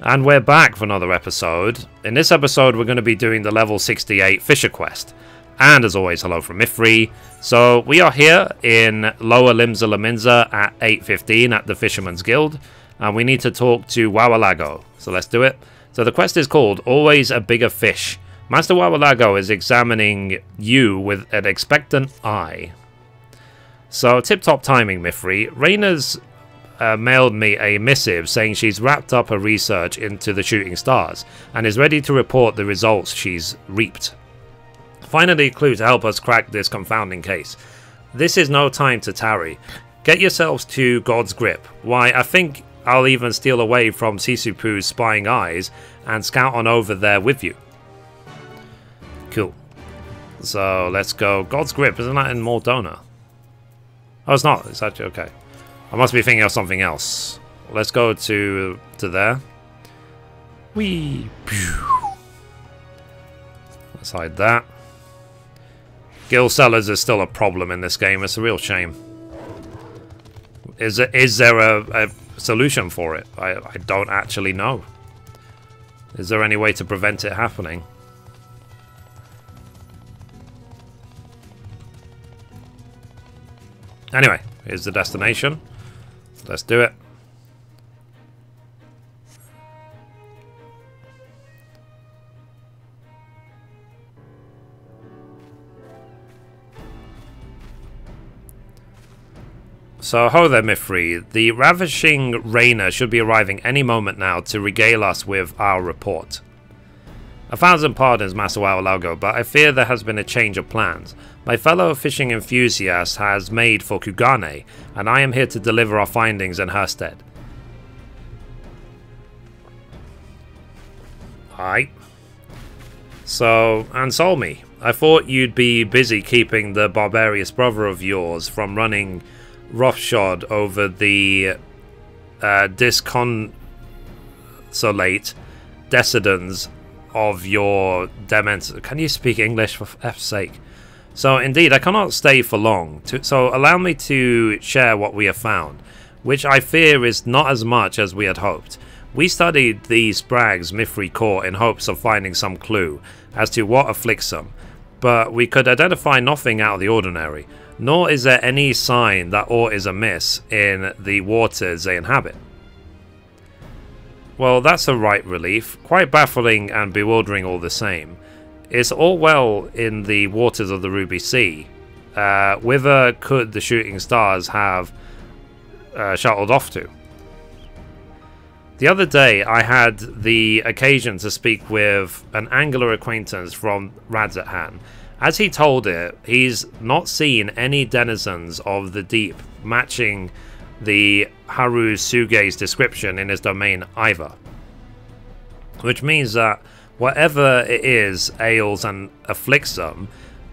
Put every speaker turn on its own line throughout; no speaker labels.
And we're back for another episode. In this episode, we're going to be doing the level 68 Fisher quest. And as always, hello from Mithrie. So we are here in Lower Limsa Laminza at 8:15 at the Fisherman's Guild. And we need to talk to Wawalago. So let's do it. So the quest is called Always a Bigger Fish. Master Wawalago is examining you with an expectant eye. So tip-top timing, Mithrie. Raina's mailed me a missive saying she's wrapped up her research into the shooting stars and is ready to report the results she's reaped. Finally, a clue to help us crack this confounding case. This is no time to tarry. Get yourselves to God's grip. Why, I think I'll even steal away from Sisupu's spying eyes and scout on over there with you. Cool. So let's go. God's grip, isn't that in Moldona? Oh, it's not. It's actually okay. I must be thinking of something else. Let's go to there. Whee! Let's hide that. Guild cellars is still a problem in this game. It's a real shame. Is there a solution for it? I don't actually know. Is there any way to prevent it happening? Anyway, here's the destination. Let's do it. So, ho there, Mithrie. The ravishing Raina should be arriving any moment now to regale us with our report. 1,000 pardons, Master Wawalago, but I fear there has been a change of plans. My fellow fishing enthusiast has made for Kugane, and I am here to deliver our findings in her stead. Hi. So, Anselmi, I thought you'd be busy keeping the barbarous brother of yours from running roughshod over the disconsolate descendants of your dement. Can you speak English for F's sake? So indeed, I cannot stay for long, so allow me to share what we have found, which I fear is not as much as we had hoped. We studied the sprags Mithrie caught in hopes of finding some clue as to what afflicts them, but we could identify nothing out of the ordinary, nor is there any sign that aught is amiss in the waters they inhabit. Well, that's a right relief, quite baffling and bewildering all the same. It's all well in the waters of the Ruby Sea. Whither could the shooting stars have shuttled off to? The other day I had the occasion to speak with an angular acquaintance from Radzathan. As he told it, he's not seen any denizens of the deep matching the Haru Suge's description in his domain either. Which means that whatever it is ails and afflicts them,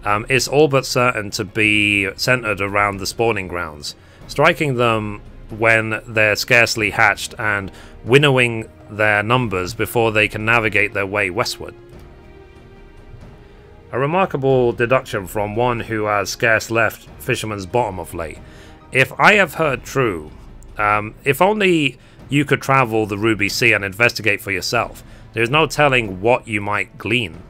it's all but certain to be centered around the spawning grounds, striking them when they're scarcely hatched and winnowing their numbers before they can navigate their way westward. A remarkable deduction from one who has scarce left Fisherman's Bottom of late. If I have heard true, if only you could travel the Ruby Sea and investigate for yourself, there's no telling what you might glean.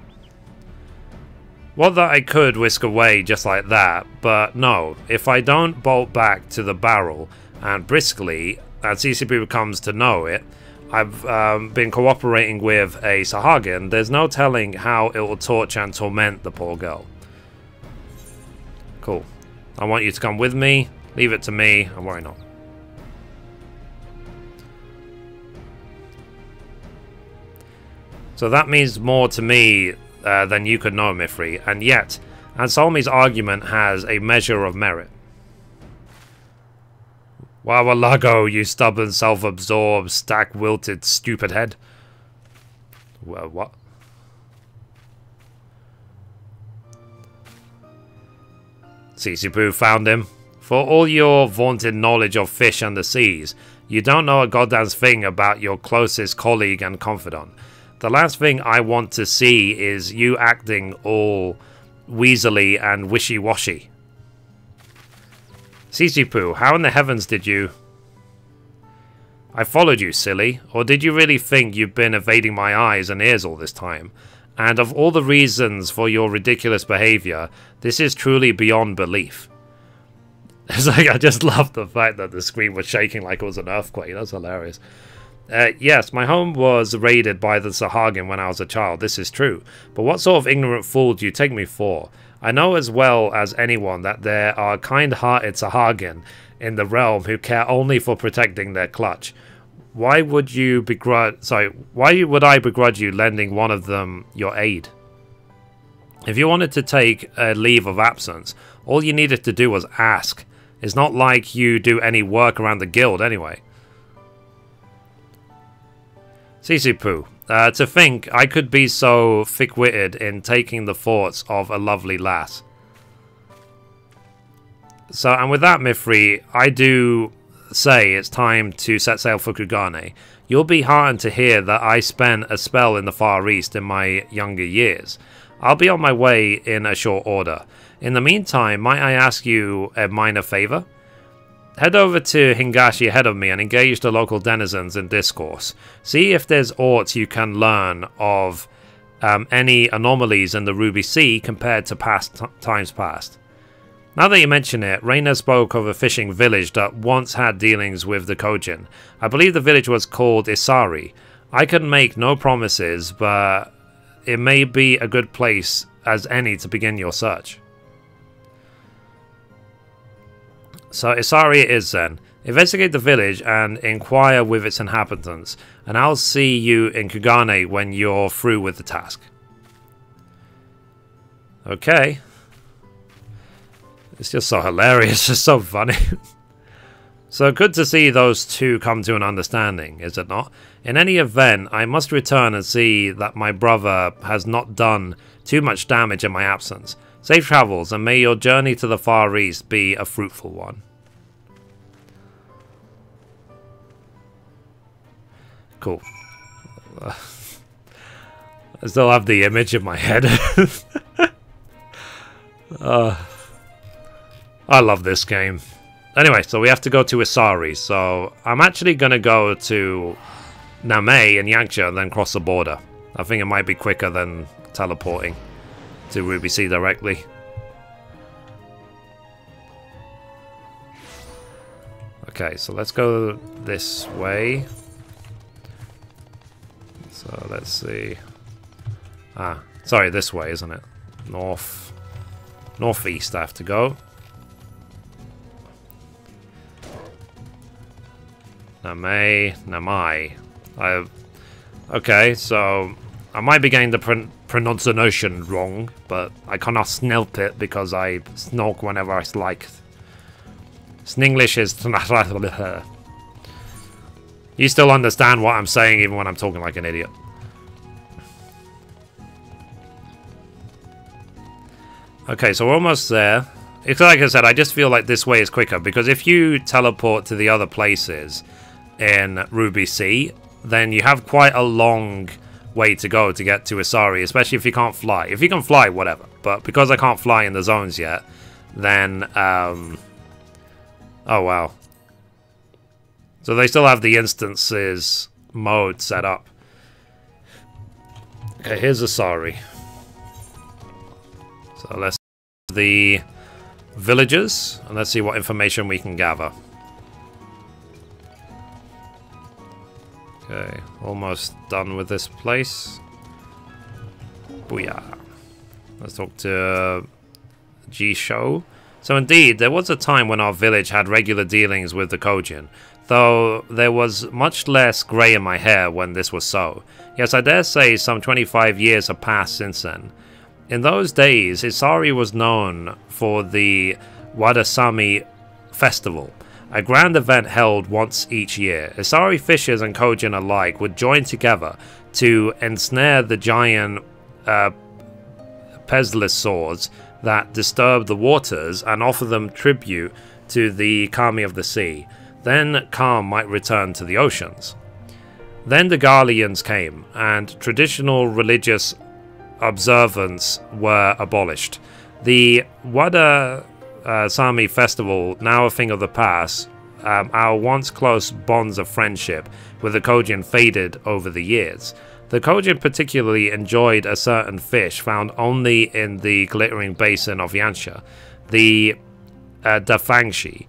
Well, that I could whisk away just like that, but no, if I don't bolt back to the barrel and briskly, and CCP comes to know it, I've been cooperating with a Sahagin, there's no telling how it will torture and torment the poor girl. Cool. I want you to come with me, leave it to me, and worry not. So that means more to me than you could know, Mithrie, and yet, Anselmi's argument has a measure of merit. Wawalago, you stubborn, self-absorbed, stack-wilted, stupid head. Well, what? Sisupu found him. For all your vaunted knowledge of fish and the seas, you don't know a goddamn thing about your closest colleague and confidant. The last thing I want to see is you acting all weaselly and wishy-washy. Sisupu, how in the heavens did you... I followed you, silly. Or did you really think you've been evading my eyes and ears all this time? And of all the reasons for your ridiculous behavior, this is truly beyond belief. It's like, I just love the fact that the screen was shaking like it was an earthquake. That's hilarious. Yes, my home was raided by the Sahagin when I was a child. This is true. But what sort of ignorant fool do you take me for? I know as well as anyone that there are kind-hearted Sahagin in the realm who care only for protecting their clutch. Why would you begrudge? Why would I begrudge you lending one of them your aid? If you wanted to take a leave of absence, all you needed to do was ask. It's not like you do any work around the guild anyway. Sisipu, to think I could be so thick-witted in taking the thoughts of a lovely lass. So, and with that, Mithrie, I do say it's time to set sail for Kugane. You'll be heartened to hear that I spent a spell in the Far East in my younger years. I'll be on my way in a short order. In the meantime, might I ask you a minor favour? Head over to Hingashi ahead of me and engage the local denizens in discourse. See if there's aught you can learn of any anomalies in the Ruby Sea compared to times past. Now that you mention it, Reina spoke of a fishing village that once had dealings with the Kojin. I believe the village was called Isari. I can make no promises, but it may be a good place as any to begin your search. So Isari it is then. Investigate the village and inquire with its inhabitants, and I'll see you in Kugane when you're through with the task. Okay. It's just so hilarious, it's so funny. So good to see those two come to an understanding, is it not? In any event, I must return and see that my brother has not done too much damage in my absence. Safe travels, and may your journey to the Far East be a fruitful one. Cool. I still have the image in my head. I love this game. Anyway, so we have to go to Isari. So I'm actually going to go to Namei and Yangsha and then cross the border. I think it might be quicker than teleporting to Ruby Sea directly. Okay, so let's go this way. So let's see. Ah, sorry, this way, isn't it? Northeast I have to go. Namai. Okay, so I might be getting the pronunciation wrong, but I cannot snelp it because I snork whenever I like. Snenglish is... You still understand what I'm saying even when I'm talking like an idiot. Okay, so we're almost there. It's like I said, I just feel like this way is quicker, because if you teleport to the other places in Ruby Sea, then you have quite a long way to go to get to Isari, especially if you can't fly. If you can fly, whatever. But because I can't fly in the zones yet, then... oh, wow. So they still have the instances mode set up. Okay, here's Isari. So let's the villagers, and let's see what information we can gather. Okay, almost done with this place. Booyah. Let's talk to Jisho. So indeed, there was a time when our village had regular dealings with the Kojin, though there was much less grey in my hair when this was so. Yes, I dare say some 25 years have passed since then. In those days, Isari was known for the Wadasami Festival, a grand event held once each year. Isari fishers and Kojin alike would join together to ensnare the giant plesiosaurs that disturb the waters and offer them tribute to the kami of the sea. Then calm might return to the oceans. Then the Garleans came, and traditional religious observance were abolished. The Wada Sami festival, now a thing of the past, our once close bonds of friendship with the Kojin faded over the years. The Kojin particularly enjoyed a certain fish found only in the glittering basin of Yansha, the Dafangshi.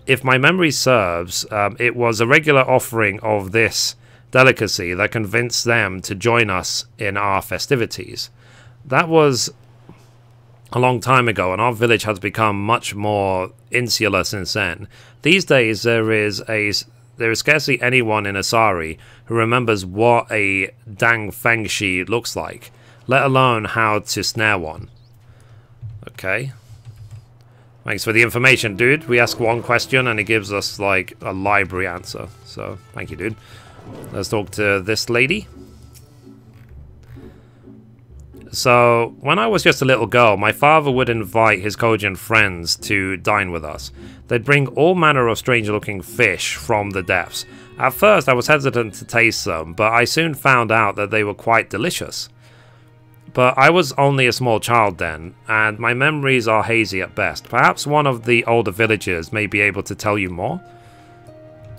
If my memory serves, it was a regular offering of this delicacy that convinced them to join us in our festivities. That was a long time ago, and our village has become much more insular since then. These days, there is scarcely anyone in Asari who remembers what a Dang Fengshi looks like, let alone how to snare one. Okay. Thanks for the information, dude. We ask one question and it gives us, like, a library answer. So, thank you, dude. Let's talk to this lady. So, when I was just a little girl, my father would invite his Kojin friends to dine with us. They'd bring all manner of strange-looking fish from the depths. At first, I was hesitant to taste them, but I soon found out that they were quite delicious. But I was only a small child then, and my memories are hazy at best. Perhaps one of the older villagers may be able to tell you more?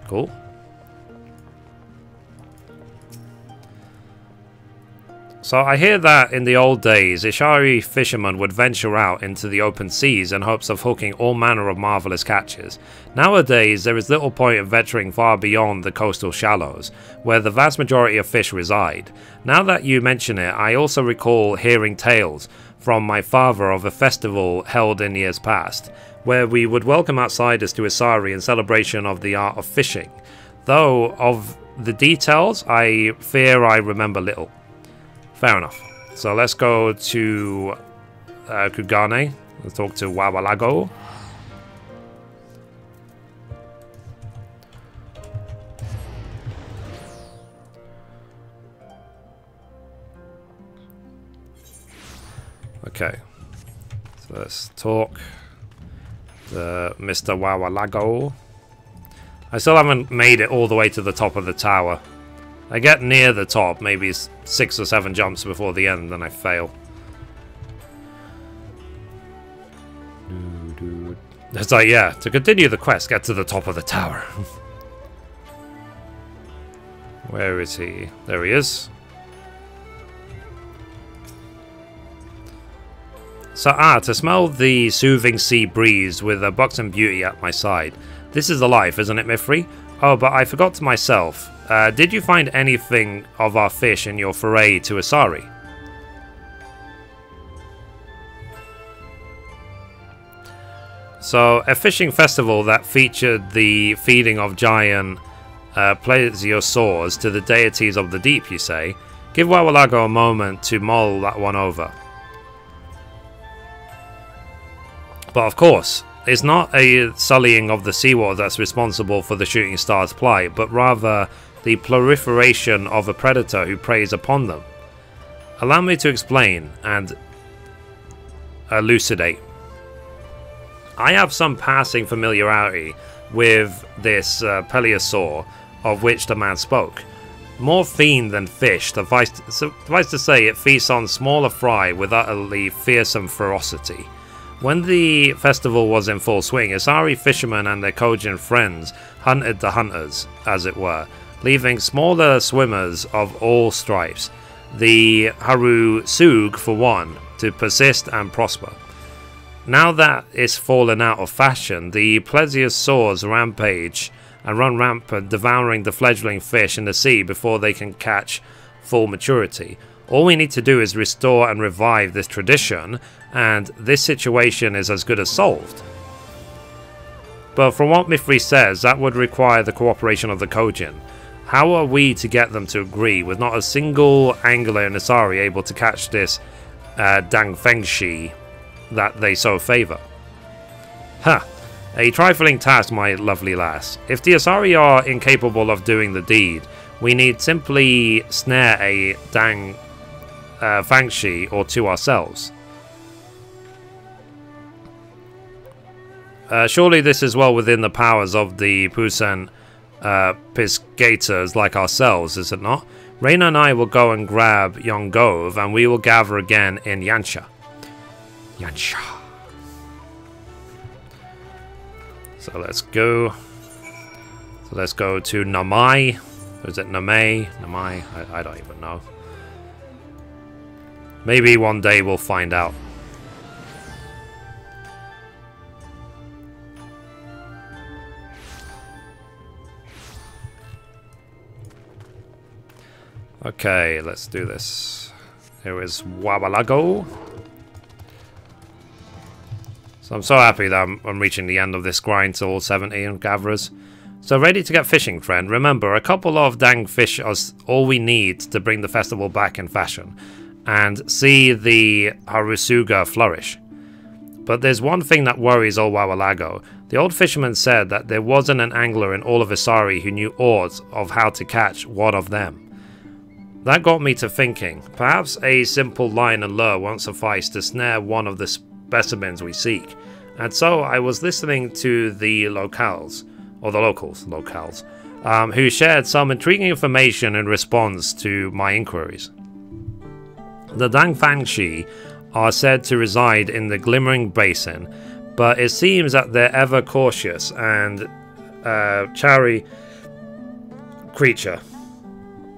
Cool. So I hear that in the old days, Ishari fishermen would venture out into the open seas in hopes of hooking all manner of marvelous catches. Nowadays, there is little point in venturing far beyond the coastal shallows, where the vast majority of fish reside. Now that you mention it, I also recall hearing tales from my father of a festival held in years past, where we would welcome outsiders to Isari in celebration of the art of fishing. Though of the details, I fear I remember little. Fair enough. So let's go to Kugane. Let's talk to Wawalago. Okay. So let's talk to Mr. Wawalago. I still haven't made it all the way to the top of the tower. I get near the top, maybe 6 or 7 jumps before the end, then I fail. It's like, yeah, to continue the quest, get to the top of the tower. Where is he? There he is. So, to smell the soothing sea breeze with a buxom beauty at my side. This is the life, isn't it, Mithrie? Oh, but I forgot to myself. Did you find anything of our fish in your foray to Asari? So, a fishing festival that featured the feeding of giant plesiosaurs to the deities of the deep, you say? Give Wawalago a moment to mull that one over. But of course, it's not a sullying of the seawater that's responsible for the shooting star's plight, but rather the proliferation of a predator who preys upon them. Allow me to explain and elucidate. I have some passing familiarity with this plesiosaur of which the man spoke. More fiend than fish, suffice to say it feasts on smaller fry with utterly fearsome ferocity. When the festival was in full swing, Asari fishermen and their Kojin friends hunted the hunters, as it were, leaving smaller swimmers of all stripes, the Haru Sug for one, to persist and prosper. Now that it's fallen out of fashion, the plesiosaurs rampage and run rampant, devouring the fledgling fish in the sea before they can catch full maturity. All we need to do is restore and revive this tradition, and this situation is as good as solved. But from what Mithrie says, that would require the cooperation of the Kojin. How are we to get them to agree, with not a single angler in Asari able to catch this Dang Fengshi that they so favour? Ha! A trifling task, my lovely lass. If the Asari are incapable of doing the deed, we need simply snare a Dang Fengshi or two ourselves. Surely this is well within the powers of the Pusan Piscators like ourselves, is it not? Reina and I will go and grab Yongove, and we will gather again in Yansha. Yansha. So let's go. So let's go to Namai. Or is it Namai? Namai? I don't even know. Maybe one day we'll find out. Okay, let's do this. Here is Wabalago. So I'm so happy that I'm reaching the end of this grind to all 70 gatherers. So ready to get fishing, friend. Remember, a couple of dang fish are all we need to bring the festival back in fashion and see the Harusuga flourish. But there's one thing that worries old Wawalago. The old fisherman said that there wasn't an angler in all of Isari who knew aught of how to catch one of them. That got me to thinking, perhaps a simple line and lure won't suffice to snare one of the specimens we seek. And so I was listening to the locals, who shared some intriguing information in response to my inquiries. The Dangfangshi are said to reside in the Glimmering Basin, but it seems that they're ever cautious and chary creature.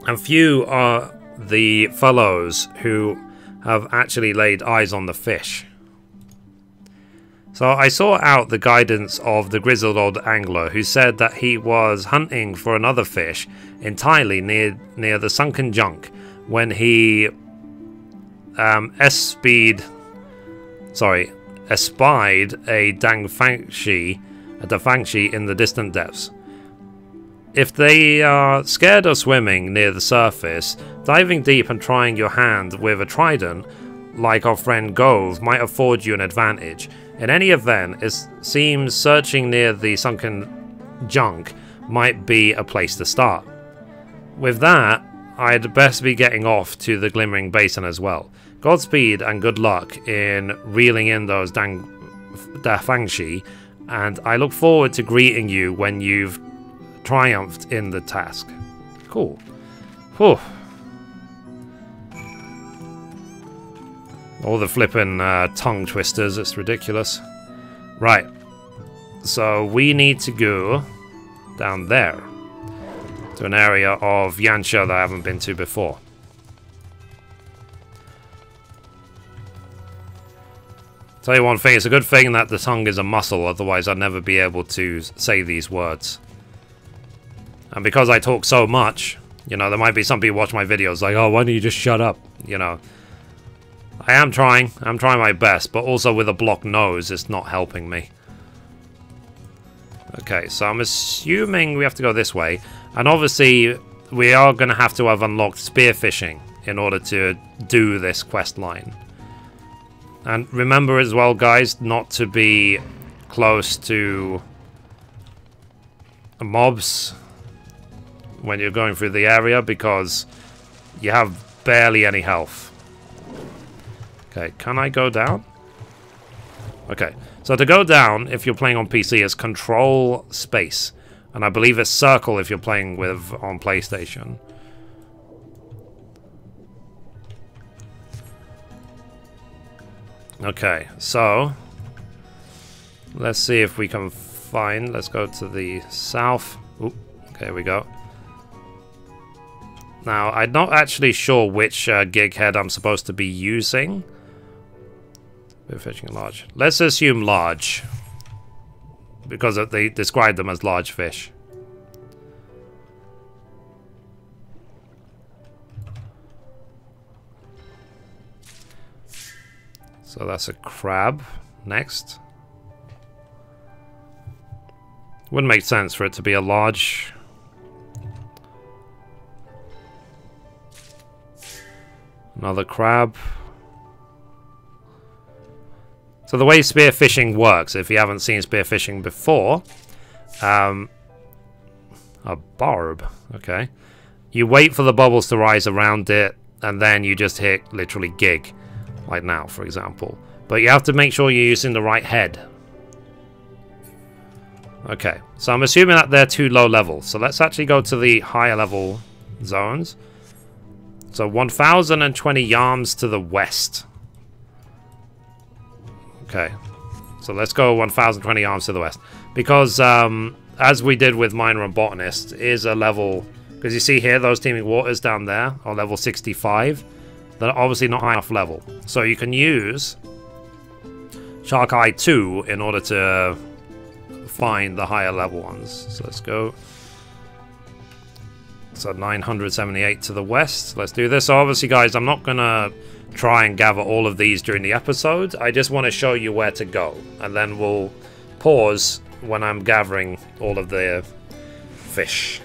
And few are the fellows who have actually laid eyes on the fish. So I sought out the guidance of the grizzled old angler who said that he was hunting for another fish entirely near the sunken junk when he espied a Dangfangshi in the distant depths. If they are scared of swimming near the surface, diving deep and trying your hand with a trident, like our friend Gove, might afford you an advantage. In any event, it seems searching near the sunken junk might be a place to start. With that, I'd best be getting off to the Glimmering Basin as well. Godspeed and good luck in reeling in those Dafangshi, and I look forward to greeting you when you've triumphed in the task. Cool. Whew. All the flippin' tongue twisters, it's ridiculous. Right. So we need to go down there to an area of Yansha that I haven't been to before. Tell you one thing, it's a good thing that the tongue is a muscle, otherwise I'd never be able to say these words. And because I talk so much, you know, there might be some people watch my videos like, oh, why don't you just shut up? You know, I am trying. I'm trying my best, but also with a blocked nose, it's not helping me. Okay, so I'm assuming we have to go this way. And obviously, we are going to have to have unlocked spearfishing in order to do this quest line. And remember as well, guys, not to be close to mobs when you're going through the area, because you have barely any health. Okay, can I go down? Okay, so to go down, if you're playing on PC, is control space. And I believe it's circle if you're playing with on PlayStation. Okay, so let's see if we can find, let's go to the south. Ooh, okay, we go. Now, I'm not actually sure which gig head I'm supposed to be using. We're fishing large. Let's assume large, because they describe them as large fish. So that's a crab. Next. Wouldn't make sense for it to be a large. Another crab. So the way spearfishing works, if you haven't seen spearfishing before, a barb, okay. You wait for the bubbles to rise around it, and then you just hit literally gig, like now, for example. But you have to make sure you're using the right head. Okay, so I'm assuming that they're too low level. So let's actually go to the higher level zones. So 1020 yards to the west. Okay, so let's go 1020 yards to the west. Because as we did with Miner and Botanist, is a level... Because you see here, those teeming waters down there are level 65. They're obviously not high enough level. So you can use Shark Eye 2 in order to find the higher level ones. So let's go. So 978 to the west. Let's do this. So obviously, guys, I'm not going to try and gather all of these during the episode. I just want to show you where to go. And then we'll pause when I'm gathering all of the fish.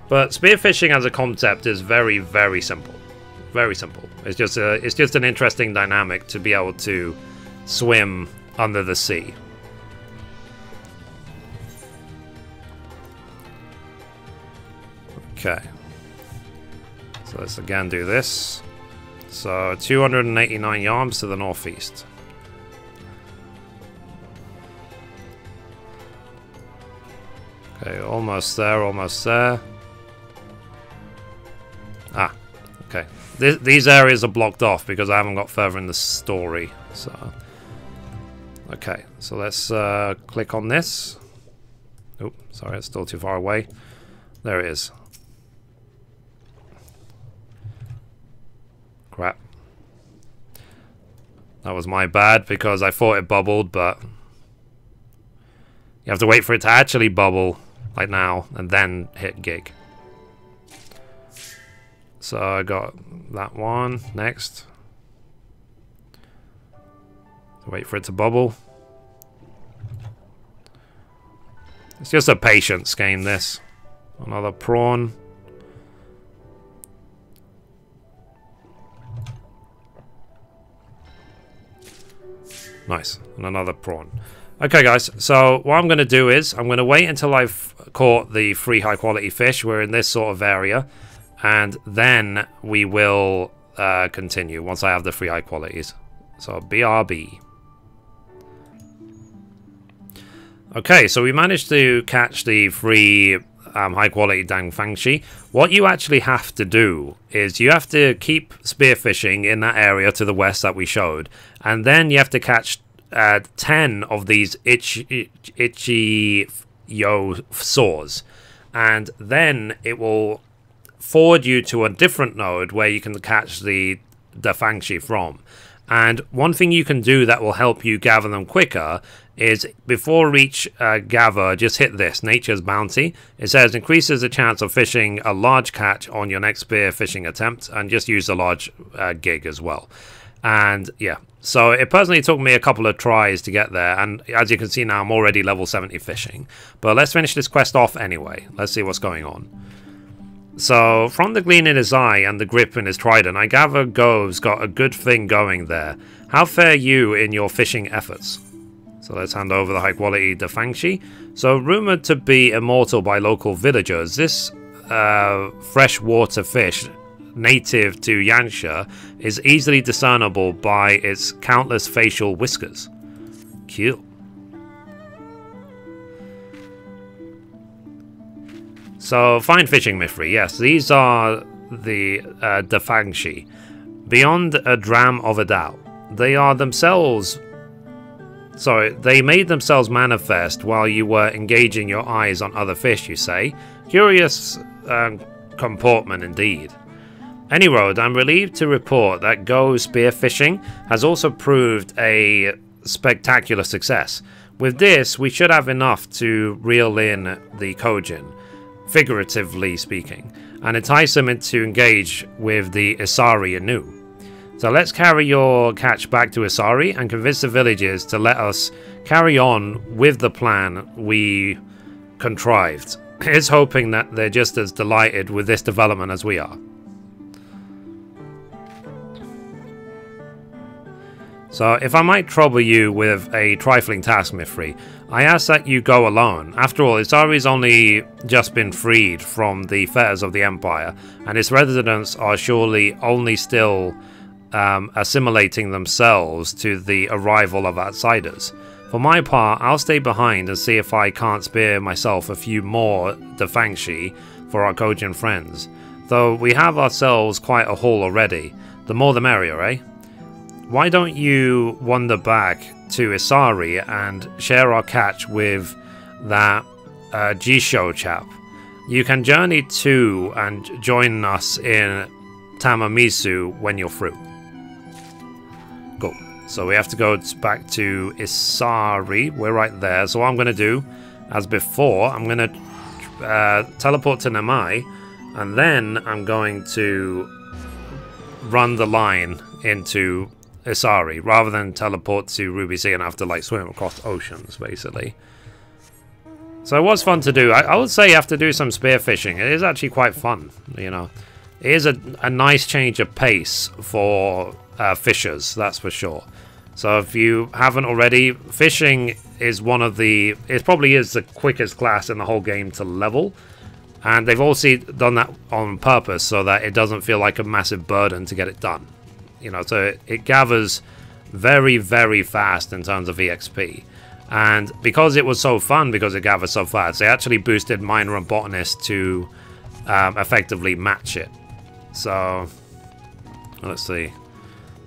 But spearfishing as a concept is very, very simple. Very simple. It's just an interesting dynamic to be able to swim under the sea. Okay. So let's again do this. So 289 yards to the northeast. Okay, almost there, almost there. Ah, okay. These areas are blocked off because I haven't got further in the story. So, okay, so let's click on this. Oh, sorry, it's still too far away. There it is. Crap. That was my bad because I thought it bubbled, but you have to wait for it to actually bubble, like now, and then hit gig. So I got that one next. Wait for it to bubble. It's just a patience game, this. Another prawn. Nice. And another prawn. Okay, guys. So what I'm going to do is I'm going to wait until I've caught the 3 high quality fish. We're in this sort of area. And then we will continue once I have the 3 high qualities. So BRB. Okay, so we managed to catch the 3 high quality Dang Fangshi. What you actually have to do is you have to keep spearfishing in that area to the west that we showed. And then you have to catch 10 of these itchy yo saws. And then it will forward you to a different node where you can catch the Fangshi from. And one thing you can do that will help you gather them quicker is before each gather, just hit this, Nature's Bounty. It says increases the chance of fishing a large catch on your next spear fishing attempt, and just use a large gig as well. And yeah, so it personally took me a couple of tries to get there, and as you can see now, I'm already level 70 fishing. But let's finish this quest off anyway. Let's see what's going on. So, from the gleam in his eye and the grip in his trident, I gather Gove's got a good thing going there. How fare you in your fishing efforts? So let's hand over the high quality Fangshi. So, rumoured to be immortal by local villagers, this freshwater fish, native to Yansha, is easily discernible by its countless facial whiskers. Cute. So, fine fishing, Mithrie. Yes, these are the Fangshi. Beyond a dram of a doubt. They are themselves... Sorry, they made themselves manifest while you were engaging your eyes on other fish, you say? Curious comportment indeed. Any road, I'm relieved to report that Go spearfishing has also proved a spectacular success. With this, we should have enough to reel in the Kojin, figuratively speaking, and entice them into engage with the Isari anew. So let's carry your catch back to Isari and convince the villagers to let us carry on with the plan we contrived. Here's hoping that they're just as delighted with this development as we are. So, if I might trouble you with a trifling task, Mithrie, I ask that you go alone. After all, Isari's only just been freed from the fetters of the Empire, and its residents are surely only still assimilating themselves to the arrival of outsiders. For my part, I'll stay behind and see if I can't spare myself a few more Fangshi for our Kojin friends. Though we have ourselves quite a haul already. The more the merrier, eh? Why don't you wander back to Isari and share our catch with that Jisho chap. You can journey to and join us in Tamamisu when you're through. Cool. So we have to go back to Isari. We're right there. So what I'm going to do, as before, I'm going to teleport to Namai, and then I'm going to run the line into Isari, rather than teleport to Ruby Sea and have to like swim across oceans, basically. So it was fun to do. I would say you have to do some spearfishing. It is actually quite fun, you know. It is a nice change of pace for fishers, that's for sure. So if you haven't already, fishing is one of the... It probably is the quickest class in the whole game to level. And they've also done that on purpose so that it doesn't feel like a massive burden to get it done. You know, so it gathers very, very fast in terms of EXP. And because it was so fun, because it gathers so fast, they actually boosted Miner and Botanist to effectively match it. So, let's see.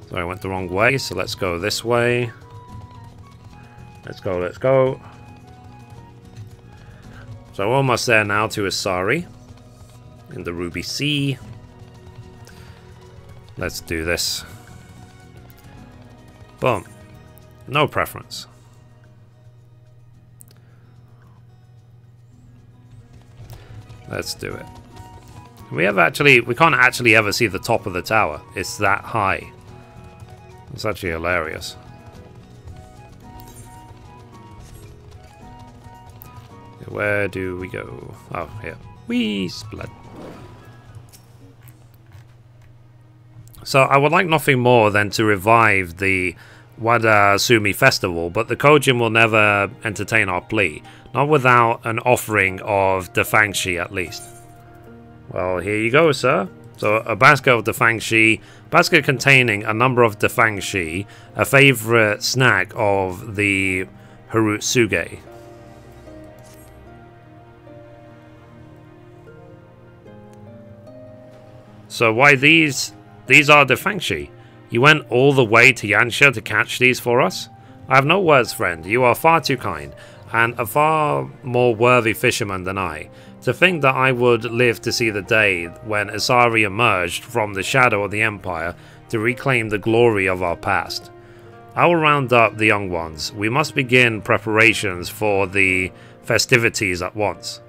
So I went the wrong way, so let's go this way. Let's go, let's go. So we're almost there now to Isari in the Ruby Sea. Let's do this. Boom. No preference. Let's do it. We can't actually ever see the top of the tower. It's that high. It's actually hilarious. Where do we go? Oh, here. Whee! Splat. So I would like nothing more than to revive the Wada Sumi Festival, but the Kojin will never entertain our plea. Not without an offering of Defangshi at least. Well, here you go, sir. So a basket of Defangshi, basket containing a number of Defangshi, a favorite snack of the Harutsuge. So why these are Defangshi? You went all the way to Yansha to catch these for us? I have no words, friend. You are far too kind, and a far more worthy fisherman than I. To think that I would live to see the day when Isari emerged from the shadow of the Empire to reclaim the glory of our past. I will round up the young ones. We must begin preparations for the festivities at once.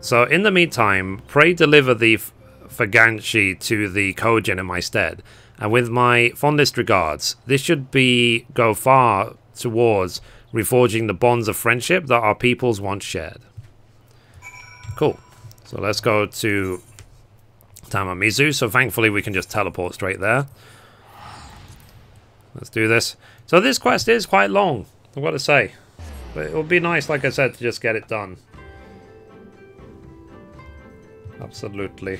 So in the meantime, pray deliver the Faganshi to the Kojin in my stead, and with my fondest regards. This should go far towards reforging the bonds of friendship that our peoples once shared. Cool. So let's go to Tamamizu. So thankfully we can just teleport straight there. Let's do this. So this quest is quite long, I've got to say. But it would be nice, like I said, to just get it done. Absolutely.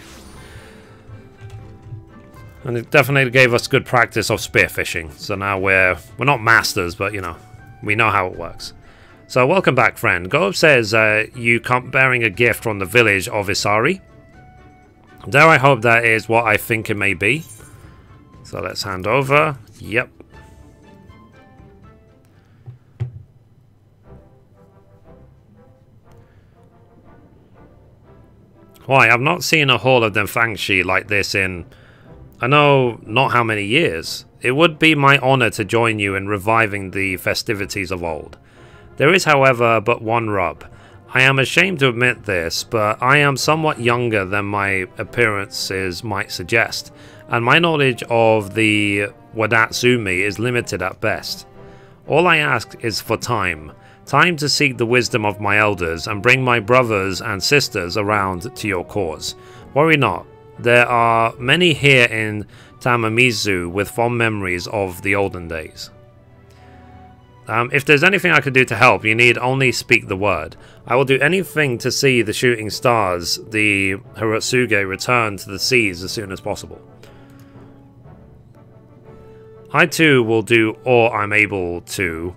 And it definitely gave us good practice of spearfishing. So now we're not masters, but you know, we know how it works. So welcome back, friend. Gob says you come bearing a gift from the village of Isari. Dare I hope that is what I think it may be. So let's hand over. Yep. Why, I've not seen a haul of Defangshi like this in, I know not how many years. It would be my honour to join you in reviving the festivities of old. There is, however, but one rub. I am ashamed to admit this, but I am somewhat younger than my appearances might suggest, and my knowledge of the Wadatsumi is limited at best. All I ask is for time. Time to seek the wisdom of my elders and bring my brothers and sisters around to your cause. Worry not. There are many here in Tamamizu with fond memories of the olden days. If there's anything I could do to help, you need only speak the word. I will do anything to see the shooting stars, the Harutsuge, return to the seas as soon as possible. I too will do all I'm able to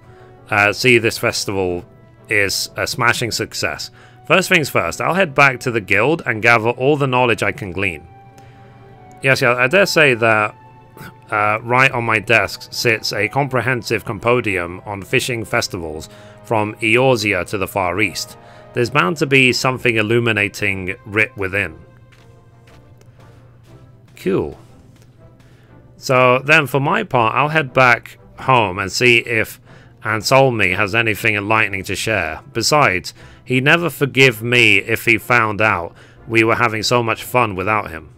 see this festival is a smashing success. First things first, I'll head back to the guild and gather all the knowledge I can glean. Yes, I dare say that right on my desk sits a comprehensive compendium on fishing festivals from Eorzea to the Far East. There's bound to be something illuminating writ within. Cool. So then for my part, I'll head back home and see if Anselmi has anything enlightening to share. Besides, he'd never forgive me if he found out we were having so much fun without him.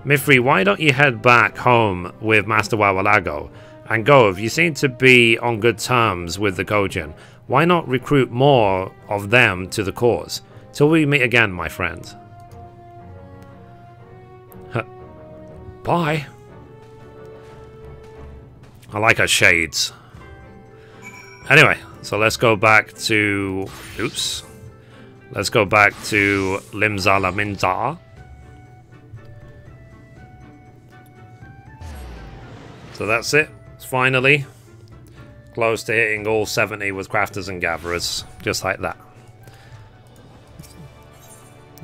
Mithrie, why don't you head back home with Master Wawalago? And Gove, you seem to be on good terms with the Gojin. Why not recruit more of them to the cause? Till we meet again, my friend. Bye. I like her shades. Anyway, so let's go back to... Oops. Let's go back to Limsa Lominsa. So that's it. It's finally close to hitting all 70 with crafters and gatherers. Just like that.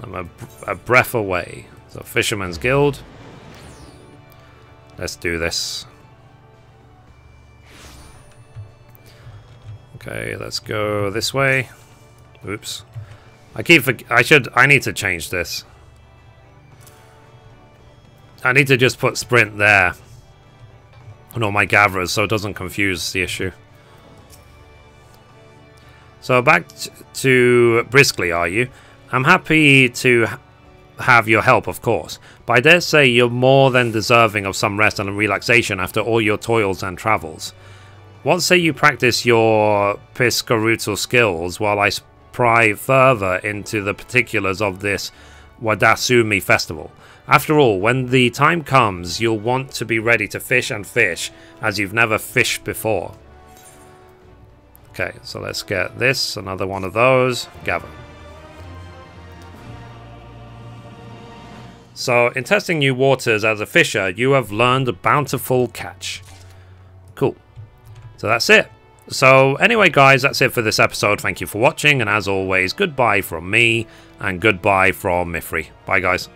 I'm a breath away. So Fisherman's Guild. Let's do this. Okay, let's go this way. Oops. I need to change this. I need to just put sprint there on all my gatherers so it doesn't confuse the issue. So back to Briskly, are you? I'm happy to have your help, of course, but I dare say you're more than deserving of some rest and relaxation after all your toils and travels. What say you practice your piscarutal skills while I pry further into the particulars of this Wadasumi festival? After all, when the time comes, you'll want to be ready to fish and fish as you've never fished before. Okay, so let's get this, another one of those. Gather. So, in testing new waters as a fisher, you have learned a bountiful catch. Cool. So that's it. So anyway, guys, that's it for this episode. Thank you for watching, and as always, goodbye from me, and goodbye from Mithrie. Bye, guys.